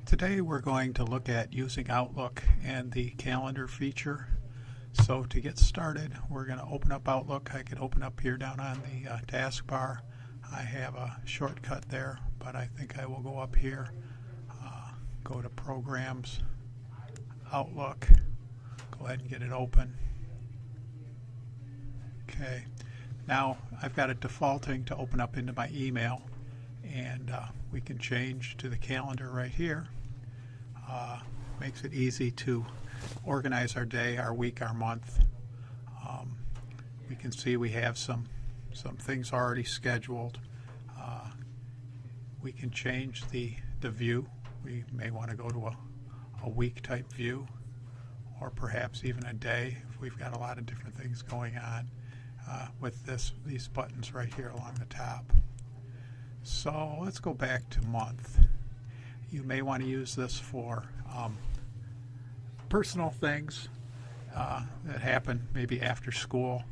Today we're going to look at using Outlook and the calendar feature. So to get started, we're going to open up Outlook. I could open up here down on the taskbar. I have a shortcut there, but I think I will go up here, go to Programs, Outlook, go ahead and get it open. Okay, now I've got it defaulting to open up into my email, and we can change to the calendar right here. Makes it easy to organize our day, our week, our month. We can see we have some things already scheduled. We can change the view. We may want to go to a week type view, or perhaps even a day if we've got a lot of different things going on with these buttons right here along the top. So let's go back to month. You may want to use this for personal things that happen maybe after school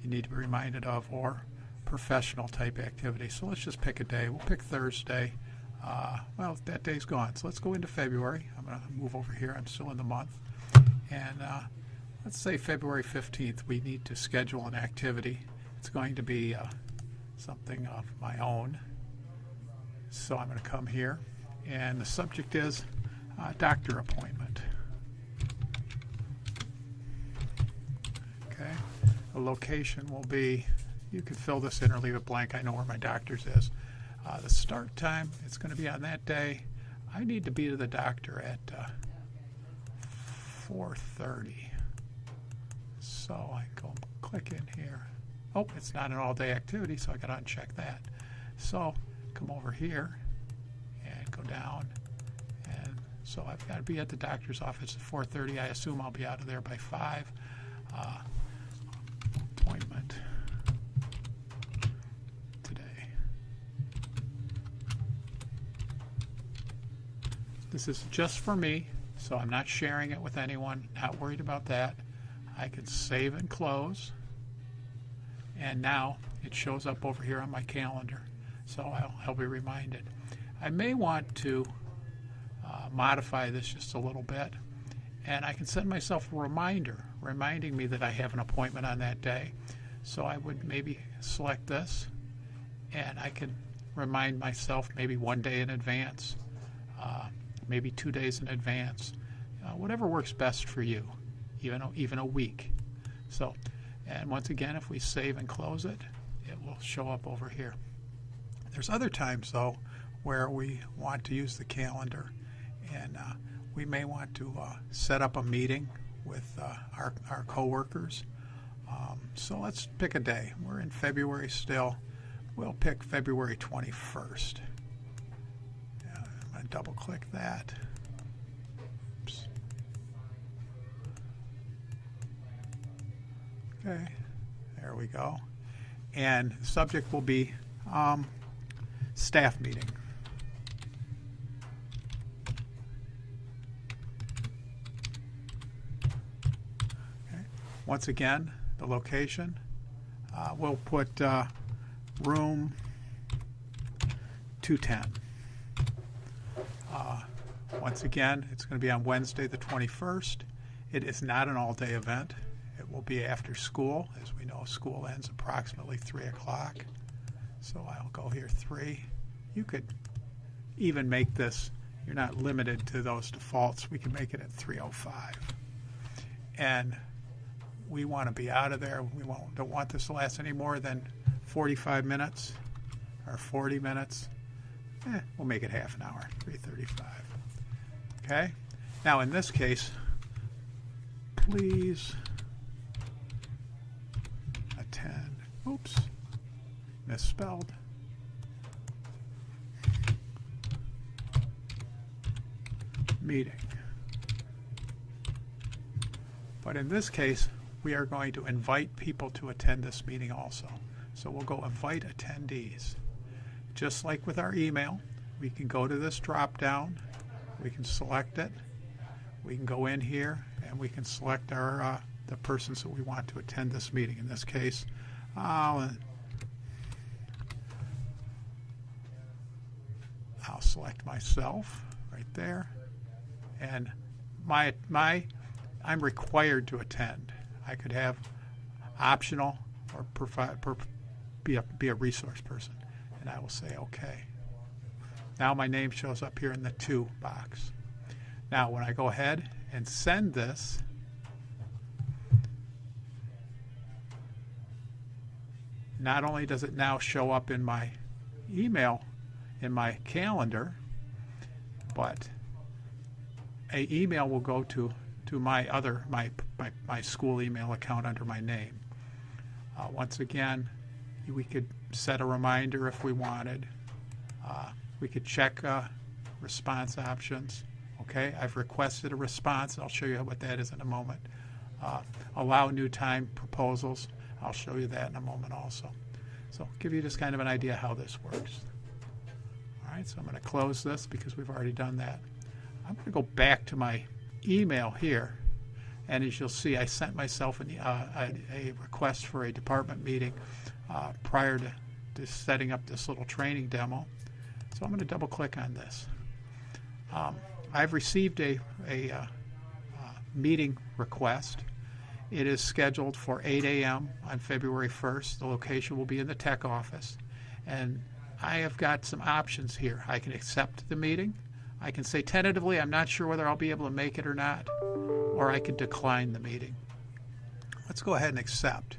you need to be reminded of, or professional type activity. So let's just pick a day. We'll pick Thursday. Well, that day's gone. So let's go into February. I'm going to move over here. I'm still in the month. And let's say February 15th, we need to schedule an activity. It's going to be something of my own. So I'm going to come here, and the subject is doctor appointment. Okay, the location will be, you can fill this in or leave it blank. I know where my doctor's is. The start time, it's going to be on that day. I need to be to the doctor at 4:30. So I go click in here. Oh, it's not an all-day activity, so I got to uncheck that. So come over here and go down, and so I've got to be at the doctor's office at 4:30. I assume I'll be out of there by 5. Appointment today. This is just for me, so I'm not sharing it with anyone, not worried about that. I can save and close, and now it shows up over here on my calendar. So I'll be reminded. I may want to modify this just a little bit, and I can send myself a reminder reminding me that I have an appointment on that day. So I would maybe select this, and I can remind myself maybe one day in advance, maybe 2 days in advance, whatever works best for you, even a week. So, and once again, if we save and close it, it will show up over here. There's other times, though, where we want to use the calendar, and we may want to set up a meeting with our coworkers. So let's pick a day. We're in February still. We'll pick February 21st. I'm going to double click that. Oops. Okay, there we go. And the subject will be staff meeting. Okay. Once again, the location, we'll put room 210. Once again, it's going to be on Wednesday the 21st. It is not an all-day event. It will be after school. As we know, school ends approximately 3 o'clock. So I'll go here 3. You could even make this, you're not limited to those defaults. We can make it at 3:05. And we want to be out of there. We don't want this to last any more than 45 minutes or 40 minutes. We'll make it half an hour, 3:35. Okay? Now in this case, please attend. Oops. Misspelled. Meeting. But in this case, we are going to invite people to attend this meeting also. So we'll go invite attendees. Just like with our email, we can go to this drop down, we can select it, we can go in here, and we can select our the persons that we want to attend this meeting. In this case, I'll select myself. right there. And I'm required to attend. I could have optional or be a resource person, and I will say okay. Now my name shows up here in the to box. Now when I go ahead and send this, not only does it now show up in my email, in my calendar, but an email will go to my school email account under my name. Once again, we could set a reminder if we wanted. We could check response options. Okay, I've requested a response. I'll show you what that is in a moment. Allow new time proposals. I'll show you that in a moment also. So give you just kind of an idea how this works. All right, so I'm going to close this because we've already done that. I'm going to go back to my email here, and as you'll see, I sent myself a request for a department meeting prior to setting up this little training demo. So I'm going to double click on this. I've received a meeting request. It is scheduled for 8 a.m. on February 1st. The location will be in the tech office. And I have got some options here. I can accept the meeting. I can say tentatively I'm not sure whether I'll be able to make it or not, or I can decline the meeting. Let's go ahead and accept.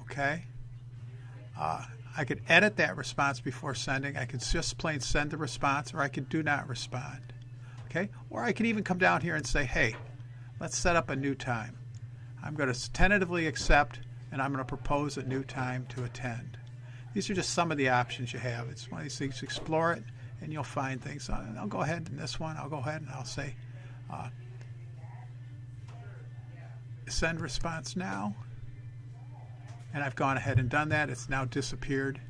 Okay. I could edit that response before sending. I could just plain send the response, or I could do not respond. Okay. Or I could even come down here and say, hey, let's set up a new time. I'm going to tentatively accept, and I'm going to propose a new time to attend. These are just some of the options you have. It's one of these things, explore it, and you'll find things. So I'll go ahead in this one. I'll go ahead and I'll say send response now. And I've gone ahead and done that. It's now disappeared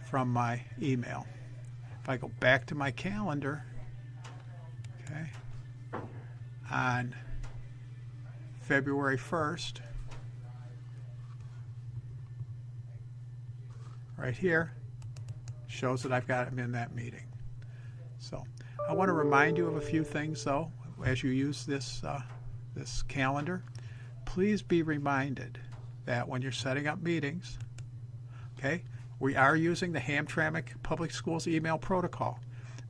from my email. If I go back to my calendar, okay, on February 1st, right here, shows that I've got him in that meeting. So I want to remind you of a few things, though, as you use this calendar. Please be reminded that when you're setting up meetings, okay, we are using the Hamtramck Public Schools email protocol.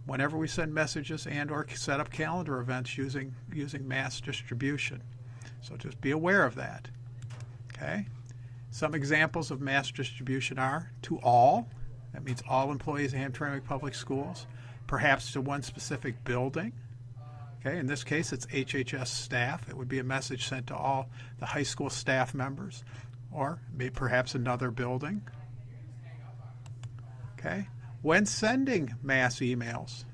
Whenever we send messages and or set up calendar events using mass distribution. So just be aware of that. Okay? Some examples of mass distribution are to all. That means all employees of Hamtramck Public Schools. Perhaps to one specific building. Okay, in this case, it's HHS staff. It would be a message sent to all the high school staff members, or maybe perhaps another building. Okay, when sending mass emails,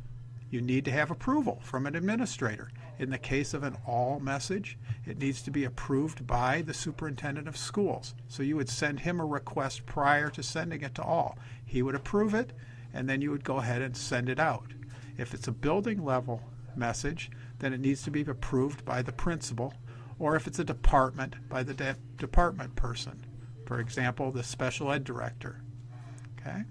you need to have approval from an administrator. In the case of an all message, it needs to be approved by the superintendent of schools. So you would send him a request prior to sending it to all. He would approve it, and then you would go ahead and send it out. If it's a building level message, then it needs to be approved by the principal, or if it's a department, by the department person. For example, the special ed director. Okay?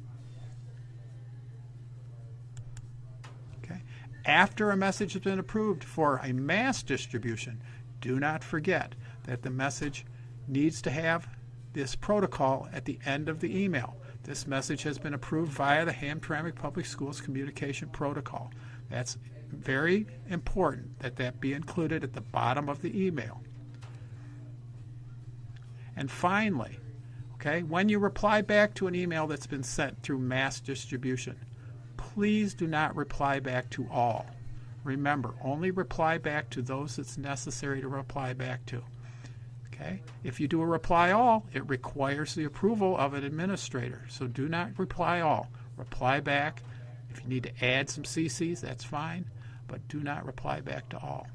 Okay. After a message has been approved for a mass distribution, do not forget that the message needs to have this protocol at the end of the email. This message has been approved via the Hamtramck Public Schools Communication Protocol. That's very important that that be included at the bottom of the email. And finally, okay, when you reply back to an email that's been sent through mass distribution, please do not reply back to all. Remember, only reply back to those that's necessary to reply back to. Okay? If you do a reply all, it requires the approval of an administrator. So do not reply all. Reply back. If you need to add some CCs, that's fine, but do not reply back to all.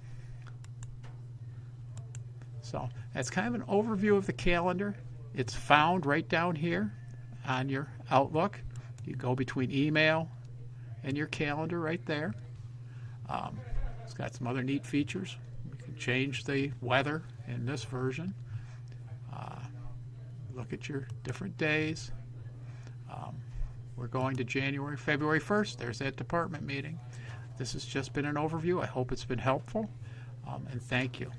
So that's kind of an overview of the calendar. It's found right down here on your Outlook. You go between email and your calendar right there. It's got some other neat features. You can change the weather in this version. Look at your different days. We're going to February 1st. There's that department meeting. This has just been an overview. I hope it's been helpful, and thank you.